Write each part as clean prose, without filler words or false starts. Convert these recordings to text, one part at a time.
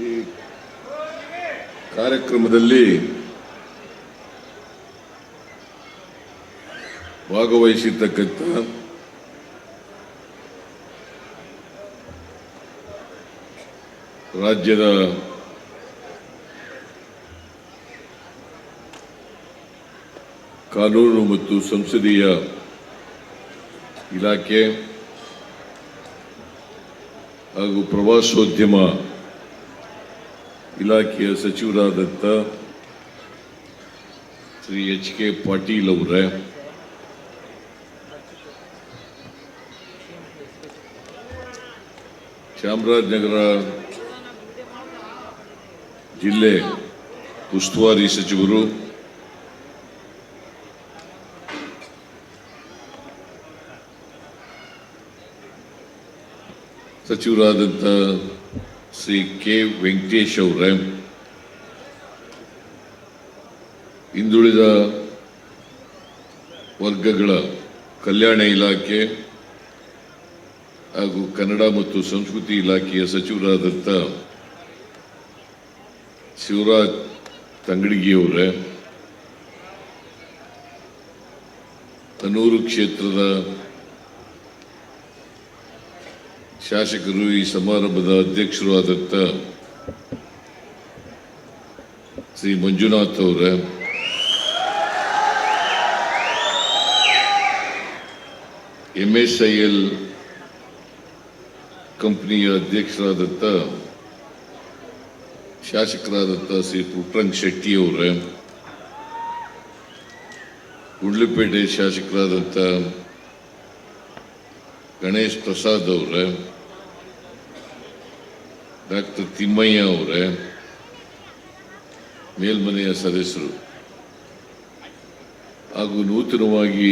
ಈ ಕಾರ್ಯಕ್ರಮದಲ್ಲಿ ಭಾಗವಹಿಸಿರ್ತಕ್ಕಂಥ ರಾಜ್ಯದ ಕಾನೂನು ಮತ್ತು ಸಂಸದೀಯ ಇಲಾಖೆ ಹಾಗೂ ಪ್ರವಾಸೋದ್ಯಮ ಇಲಾಖೆಯ ಸಚಿವರಾದಂಥ ಶ್ರೀ ಎಚ್ ಕೆ ಪಾಟೀಲ್ ಅವರೇ, ಚಾಮರಾಜನಗರ ಜಿಲ್ಲೆ ಉಸ್ತುವಾರಿ ಸಚಿವರು, ಸಚಿವರಾದಂಥ ಶ್ರೀ ಕೆ ವೆಂಕಟೇಶ್ ಅವರೇ, ಹಿಂದುಳಿದ ವರ್ಗಗಳ ಕಲ್ಯಾಣ ಇಲಾಖೆ ಹಾಗೂ ಕನ್ನಡ ಮತ್ತು ಸಂಸ್ಕೃತಿ ಇಲಾಖೆಯ ಸಚಿವರಾದಂಥ ಶಿವರಾಜ್ ತಂಗಡಗಿಯವರೇ, ಕನೂರು ಕ್ಷೇತ್ರದ ಶಾಸಕರು, ಈ ಸಮಾರಂಭದ ಅಧ್ಯಕ್ಷರು ಆದಂಥ ಶ್ರೀ ಮಂಜುನಾಥ್ ಅವರೇ, MSIL ಕಂಪನಿಯ ಅಧ್ಯಕ್ಷರಾದಂಥ ಶಾಸಕರಾದಂಥ ಶ್ರೀ ಪುಟ್ಟರಂಗ ಶೆಟ್ಟಿ ಅವರೇ, ಗುಂಡ್ಲುಪೇಟೆ ಶಾಸಕರಾದಂಥ ಗಣೇಶ್ ಪ್ರಸಾದ್ ಅವರೇ, ಡಾಕ್ಟರ್ ತಿಮ್ಮಯ್ಯ ಅವರೇ, ಮೇಲ್ಮನೆಯ ಸದಸ್ಯರು ಹಾಗೂ ನೂತನವಾಗಿ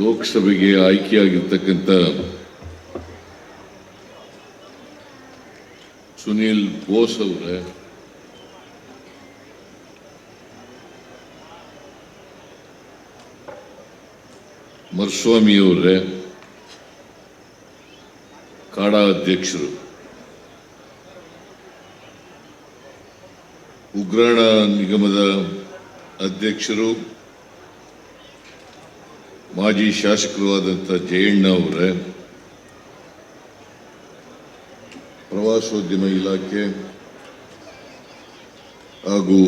ಲೋಕಸಭೆಗೆ ಆಯ್ಕೆಯಾಗಿರ್ತಕ್ಕಂಥ ಸುನೀಲ್ ಬೋಸ್ ಅವರೇ, ಮರುಸ್ವಾಮಿ ಅವರೇ, ಕಾಡಾ ಅಧ್ಯಕ್ಷರು, ಉಗ್ರಾಣ ನಿಗಮದ ಅಧ್ಯಕ್ಷರು, ಮಾಜಿ ಶಾಸಕರು ಆದಂಥ ಜಯಣ್ಣ ಅವರೇ, ಪ್ರವಾಸೋದ್ಯಮ ಇಲಾಖೆ ಹಾಗೂ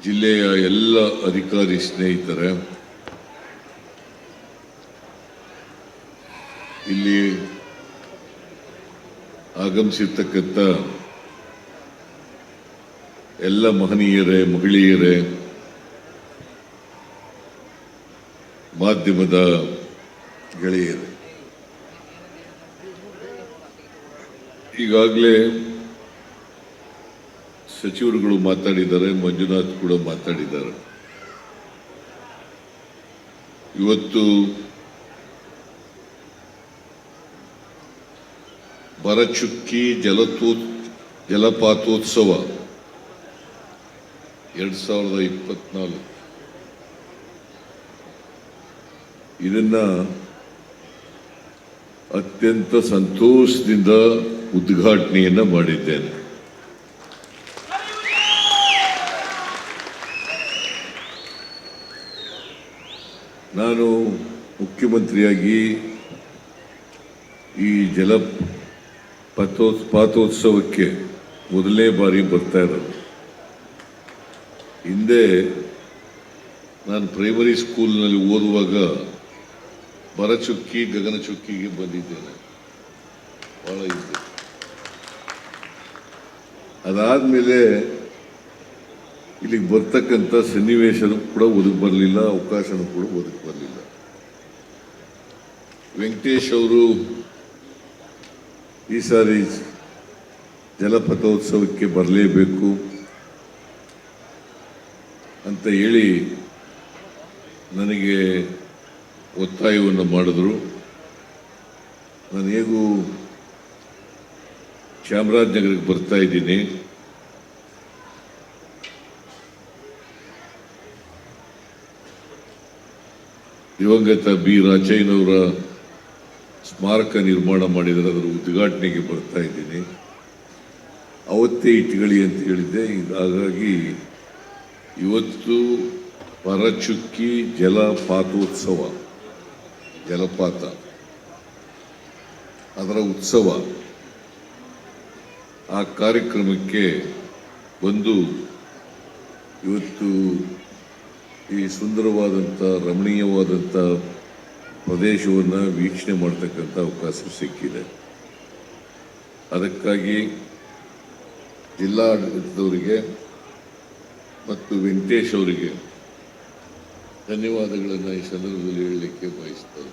ಜಿಲ್ಲೆಯ ಎಲ್ಲ ಅಧಿಕಾರಿ ಸ್ನೇಹಿತರೆ, ಇಲ್ಲಿ ಆಗಮಿಸಿರ್ತಕ್ಕಂಥ ಎಲ್ಲ ಮಹನೀಯರೇ, ಮಹಿಳೆಯರೇ, ಮಾಧ್ಯಮದ ಗೆಳೆಯರೇ, ಈಗಾಗಲೇ ಸಚಿವರುಗಳು ಮಾತಾಡಿದ್ದಾರೆ, ಮಂಜುನಾಥ್ ಕೂಡ ಮಾತಾಡಿದ್ದಾರೆ. ಇವತ್ತು ಭರಚುಕ್ಕಿ ಜಲಪಾತೋತ್ಸವ 2024 ಇದನ್ನ ಅತ್ಯಂತ ಸಂತೋಷದಿಂದ ಉದ್ಘಾಟನೆಯನ್ನ ಮಾಡಿದ್ದೇನೆ. ನಾನು ಮುಖ್ಯಮಂತ್ರಿಯಾಗಿ ಈ ಜಲಪಾತೋತ್ಸವಕ್ಕೆ ಮೊದಲನೇ ಬಾರಿ ಬರ್ತಾ ಇರೋದು. ಹಿಂದೆ ನಾನು ಪ್ರೈಮರಿ ಸ್ಕೂಲ್ನಲ್ಲಿ ಓದುವಾಗ ಭರಚುಕ್ಕಿ, ಗಗನಚುಕ್ಕಿಗೆ ಬಂದಿದ್ದೇನೆ, ಬಹಳ ಹಿಂದೆ. ಅದಾದ್ಮೇಲೆ ಇಲ್ಲಿಗೆ ಬರ್ತಕ್ಕಂಥ ಸನ್ನಿವೇಶನೂ ಕೂಡ ಒದಗಿ ಬರಲಿಲ್ಲ, ಅವಕಾಶನೂ ಕೂಡ ಒದಗಿ ಬರಲಿಲ್ಲ. ವೆಂಕಟೇಶ್ ಅವರು ಈ ಸಾರಿ ಜಲಪಥೋತ್ಸವಕ್ಕೆ ಬರಲೇಬೇಕು ಅಂತ ಹೇಳಿ ನನಗೆ ಒತ್ತಾಯವನ್ನು ಮಾಡಿದ್ರು. ನಾನು ಹೇಗೂ ಚಾಮರಾಜನಗರಕ್ಕೆ ಬರ್ತಾ ಇದ್ದೀನಿ, ದಿವಂಗತ ಬಿ ರಾಚಯ್ಯನವರ ಸ್ಮಾರಕ ನಿರ್ಮಾಣ ಮಾಡಿದರೆ ಅದರ ಉದ್ಘಾಟನೆಗೆ ಬರ್ತಾ ಇದ್ದೀನಿ. ಅವತ್ತೇ ಇಟ್ಕೊಳ್ಳಿ ಅಂತ ಹೇಳಿದ್ದೆ. ಹಾಗಾಗಿ ಇವತ್ತು ಪರಚುಕ್ಕಿ ಜಲಪಾತೋತ್ಸವ, ಜಲಪಾತ ಅದರ ಉತ್ಸವ, ಆ ಕಾರ್ಯಕ್ರಮಕ್ಕೆ ಬಂದು ಇವತ್ತು ಈ ಸುಂದರವಾದಂಥ ರಮಣೀಯವಾದಂಥ ಪ್ರದೇಶವನ್ನು ವೀಕ್ಷಣೆ ಮಾಡ್ತಕ್ಕಂಥ ಅವಕಾಶ ಸಿಕ್ಕಿದೆ. ಅದಕ್ಕಾಗಿ ಜಿಲ್ಲಾಡಳಿತದವರಿಗೆ ಮತ್ತು ವೆಂಕಟೇಶ್ ಅವರಿಗೆ ಧನ್ಯವಾದಗಳನ್ನು ಈ ಸಂದರ್ಭದಲ್ಲಿ ಹೇಳಲಿಕ್ಕೆ ಬಯಸ್ತಾರೆ.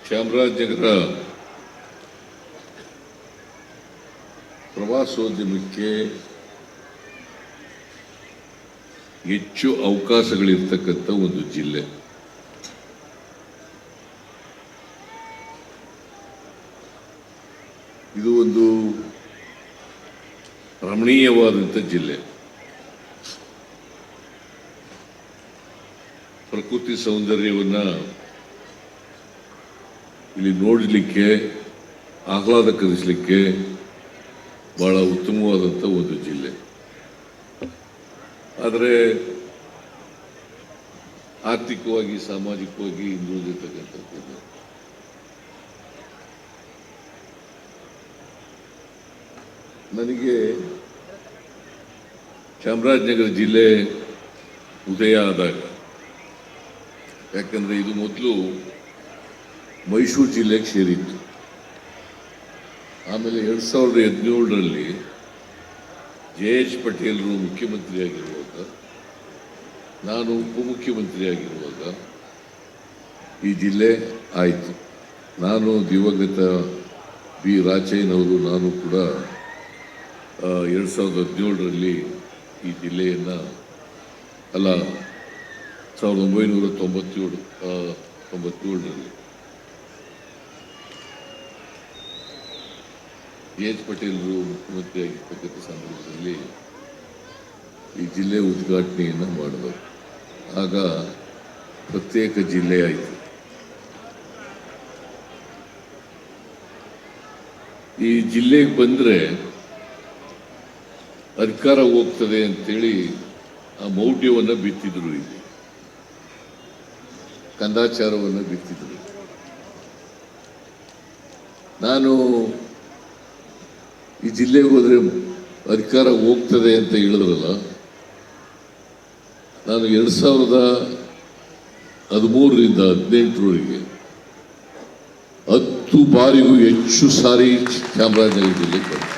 ಚಾಮರಾಜನಗರ ಪ್ರವಾಸೋದ್ಯಮಕ್ಕೆ ಹೆಚ್ಚು ಅವಕಾಶಗಳಿರ್ತಕ್ಕಂಥ ಒಂದು ಜಿಲ್ಲೆ. ಇದು ಒಂದು ರಮಣೀಯವಾದಂಥ ಜಿಲ್ಲೆ. ಪ್ರಕೃತಿ ಸೌಂದರ್ಯವನ್ನು ಇಲ್ಲಿ ನೋಡಲಿಕ್ಕೆ, ಆಹ್ಲಾದಕರಿಸಲಿಕ್ಕೆ ಬಹಳ ಉತ್ತಮವಾದಂಥ ಒಂದು ಜಿಲ್ಲೆ. ಆದರೆ ಆರ್ಥಿಕವಾಗಿ, ಸಾಮಾಜಿಕವಾಗಿ ಹಿಂದುಳಿದಿರ್ತಕ್ಕಂಥದ್ದು. ನನಗೆ ಚಾಮರಾಜನಗರ ಜಿಲ್ಲೆ ಉದಯ ಆದಾಗ, ಯಾಕಂದರೆ ಇದು ಮೊದಲು ಮೈಸೂರು ಜಿಲ್ಲೆಗೆ ಸೇರಿತ್ತು. ಆಮೇಲೆ 2017ರಲ್ಲಿ JH ಪಟೇಲರು ಮುಖ್ಯಮಂತ್ರಿಯಾಗಿರುವಾಗ, ನಾನು ಉಪಮುಖ್ಯಮಂತ್ರಿಯಾಗಿರುವಾಗ ಈ ಜಿಲ್ಲೆ ಆಯಿತು. ನಾನು ದಿವಂಗತ ಬಿ ರಾಚಯ್ಯನವರು, ನಾನು ಕೂಡ 2017ರಲ್ಲಿ ಈ ಜಿಲ್ಲೆಯನ್ನು, ಅಲ್ಲ 1997ರಲ್ಲಿ JH ಪಟೇಲರು ಮುಖ್ಯಮಂತ್ರಿಯಾಗಿರ್ತಕ್ಕಂಥ ಸಂದರ್ಭದಲ್ಲಿ ಈ ಜಿಲ್ಲೆ ಉದ್ಘಾಟನೆಯನ್ನು ಮಾಡಿದರು. ಆಗ ಪ್ರತ್ಯೇಕ ಜಿಲ್ಲೆ ಆಯಿತು. ಈ ಜಿಲ್ಲೆಗೆ ಬಂದರೆ ಅಧಿಕಾರ ಹೋಗ್ತದೆ ಅಂತೇಳಿ ಆ ಮೌಢ್ಯವನ್ನು ಬಿತ್ತಿದ್ರು, ಇಲ್ಲಿ ಕಂದಾಚಾರವನ್ನು ಬಿತ್ತಿದ್ರು. ನಾನು ಈ ಜಿಲ್ಲೆಗೆ ಹೋದರೆ ಅಧಿಕಾರ ಹೋಗ್ತದೆ ಅಂತ ಹೇಳಿದ್ರಲ್ಲ, ನಾನು 2013ರಿಂದ 2018ರವರೆಗೆ 10 ಬಾರಿಗೂ ಹೆಚ್ಚು ಸಾರಿ ಚಾಮರಾಜನಗರ ಜಿಲ್ಲೆಗೆ ಬಂದೆ.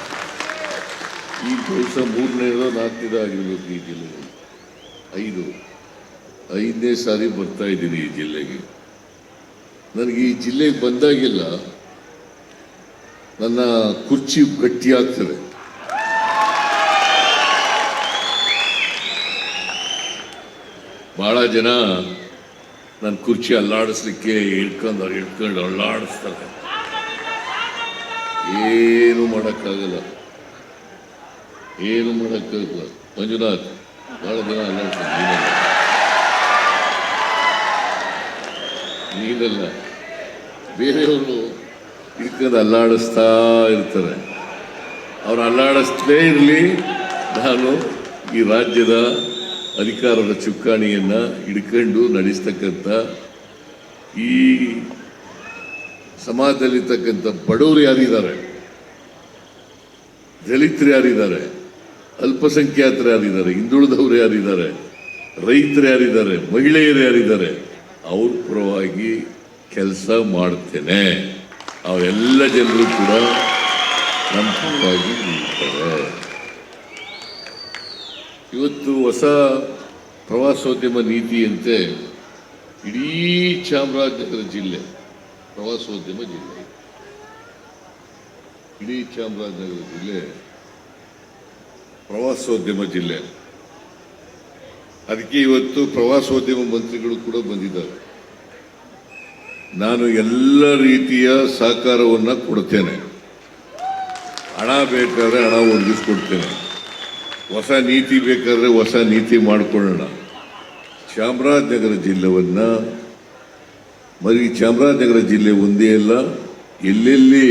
ಈ ಕೆಲಸ 3ನೇದೋ 4ನೇದೋ ಆಗಿರ್ಬೇಕು. ಈ ಜಿಲ್ಲೆಯಲ್ಲಿ 5ನೇ ಸಾರಿ ಬರ್ತಾ ಇದ್ದೀನಿ ಈ ಜಿಲ್ಲೆಗೆ. ನನಗೆ ಈ ಜಿಲ್ಲೆಗೆ ಬಂದಾಗೆಲ್ಲ ನನ್ನ ಕುರ್ಚಿ ಗಟ್ಟಿಯಾಗ್ತದೆ. ಬಹಳ ಜನ ನನ್ನ ಕುರ್ಚಿ ಅಲ್ಲಾಡಿಸ್ಲಿಕ್ಕೆ ಹಿಡ್ಕೊಂಡು ಅಲ್ಲಾಡಿಸ್ತಾರೆ. ಏನು ಮಾಡೋಕ್ಕಾಗಲ್ಲ. ಮಂಜುನಾಥ್ ಬಹಳ ಜನ ಅಲ್ಲಾಡ್ತಾರೆ. ನೀನಲ್ಲ, ಬೇರೆಯವರು ಹಿಡ್ಕೊಂಡು ಅಲ್ಲಾಡಿಸ್ತಾ ಇರ್ತಾರೆ. ಅವ್ರು ಅಲ್ಲಾಡಿಸ್ತೇ ಇರಲಿ, ನಾನು ಈ ರಾಜ್ಯದ ಅಧಿಕಾರದ ಚುಕ್ಕಾಣಿಯನ್ನು ಹಿಡ್ಕೊಂಡು ನಡೆಸ್ತಕ್ಕಂಥ, ಈ ಸಮಾಜದಲ್ಲಿರ್ತಕ್ಕಂಥ ಬಡವರು ಯಾರಿದ್ದಾರೆ, ದಲಿತರು ಯಾರಿದ್ದಾರೆ, ಅಲ್ಪಸಂಖ್ಯಾತರು ಯಾರಿದ್ದಾರೆ, ಹಿಂದುಳಿದವರು ಯಾರಿದ್ದಾರೆ, ರೈತರು ಯಾರಿದ್ದಾರೆ, ಮಹಿಳೆಯರು ಯಾರಿದ್ದಾರೆ, ಅವ್ರ ಪರವಾಗಿ ಕೆಲಸ ಮಾಡ್ತೇನೆ. ಅವರೆಲ್ಲ ಜನರು ಕೂಡ ನಮ್ಮ ಪರವಾಗಿ ನಿಲ್ತಾರೆ. ಇವತ್ತು ಹೊಸ ಪ್ರವಾಸೋದ್ಯಮ ನೀತಿಯಂತೆ ಇಡೀ ಚಾಮರಾಜನಗರ ಜಿಲ್ಲೆ ಪ್ರವಾಸೋದ್ಯಮ ಜಿಲ್ಲೆ. ಇಡೀ ಚಾಮರಾಜನಗರ ಜಿಲ್ಲೆ ಪ್ರವಾಸೋದ್ಯಮ ಜಿಲ್ಲೆ. ಅದಕ್ಕೆ ಇವತ್ತು ಪ್ರವಾಸೋದ್ಯಮ ಮಂತ್ರಿಗಳು ಕೂಡ ಬಂದಿದ್ದಾರೆ. ನಾನು ಎಲ್ಲ ರೀತಿಯ ಸಹಕಾರವನ್ನು ಕೊಡ್ತೇನೆ. ಹಣ ಬೇಕಾದ್ರೆ ಹಣ ಒದಗಿಸ್ಕೊಡ್ತೇನೆ. ಹೊಸ ನೀತಿ ಬೇಕಾದ್ರೆ ಹೊಸ ನೀತಿ ಮಾಡಿಕೊಳ್ಳೋಣ. ಚಾಮರಾಜನಗರ ಜಿಲ್ಲೆಯನ್ನು, ಬರೀ ಚಾಮರಾಜನಗರ ಜಿಲ್ಲೆ ಒಂದೇ ಅಲ್ಲ, ಎಲ್ಲೆಲ್ಲಿ